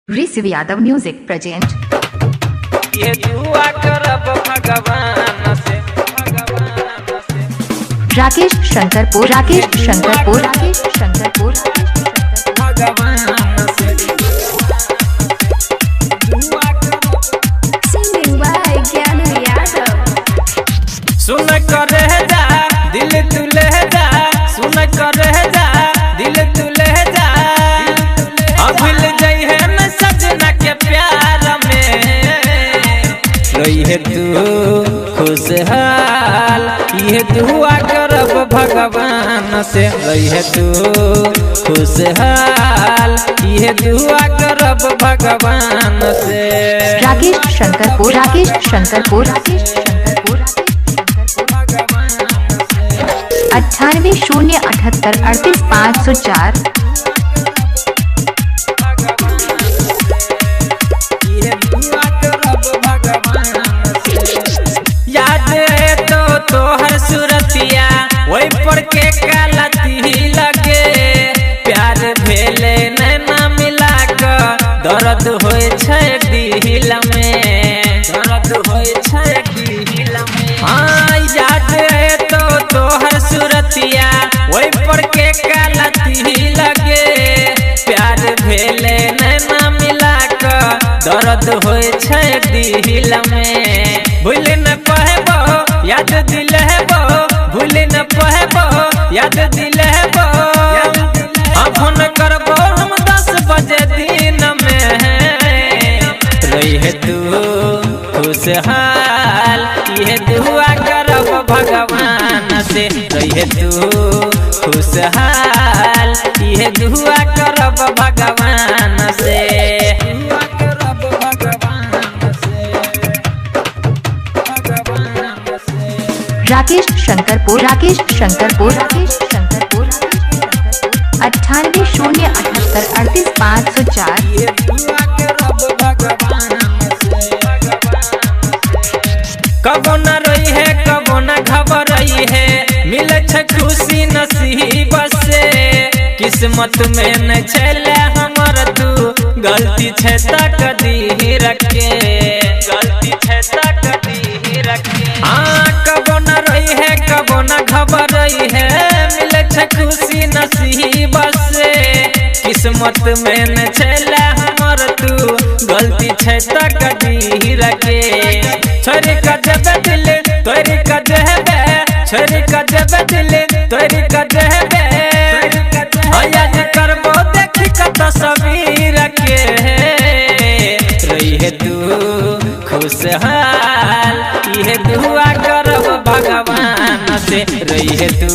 ऋषि Yadav music present. ये दुआ करब भगवान से राकेश शंकरपुर भगवान से दुआ करब। सिंगिंग बाय ज्ञानू यादव। सुन कर जा दिल तू ले जा, सुन कर जा दिल तू ले जा, भूल जाई है न सजना के प्यार में, रही है तू खुशहाल। ये दुआ करब भगवान से, रही है तू खुशहाल। ये दुआ करब भगवान से। राकेश शंकरपुर 98 078 38 504। तोहर सूरतिया वही पर के कालती लगे, प्यार भेले नैना मिला के दर्द होय छै दिल में, दर्द होय छै दिल में। हाँ याद है तोहर सूरतिया वही पर के कालती लगे, प्यार भेले नैना मिला के दर्द होय छै दिल में। भूल न पाएबो याद दिल है वो, भूल न पाएबो याद दिल है वो। फोन करबो हम 10 बजे दिन में, रही है तू खुशहाल। ये दुआ करब भगवान से, रही है तू खुशहाल। ये दुआ करब भगवान से, दुआ करब भगवान से, भगवान से। राकेश शंकरपुर 98 078 38 504। ये दुआ करब भगवान से। कबो न रोई है कबो न घबराई है, मिले छ खुशी नसीब से। किस्मत में न चले हमर तू, गलती छै त कदी रखे, गलती छै त कदी रखे। हाँ कबो न रोई है कबो न घबराई है, मिले छ खुशी नसीब से। किस्मत में न चले हमर तू, गलती छै त कदी रखे। छोरी का जब दिल तोरी का जहबे, छोरी का जब दिल तोरी का जहबे। याद करबो देखी का तस्वीर के, रही है तू खुशहाल। ये दुआ करब भगवान से, रही है तू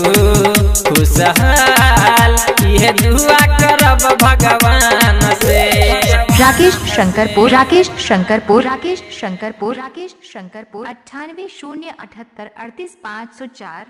खुशहाल। ये दुआ करब भगवान से। राकेश शंकरपुर 98 078 38 504।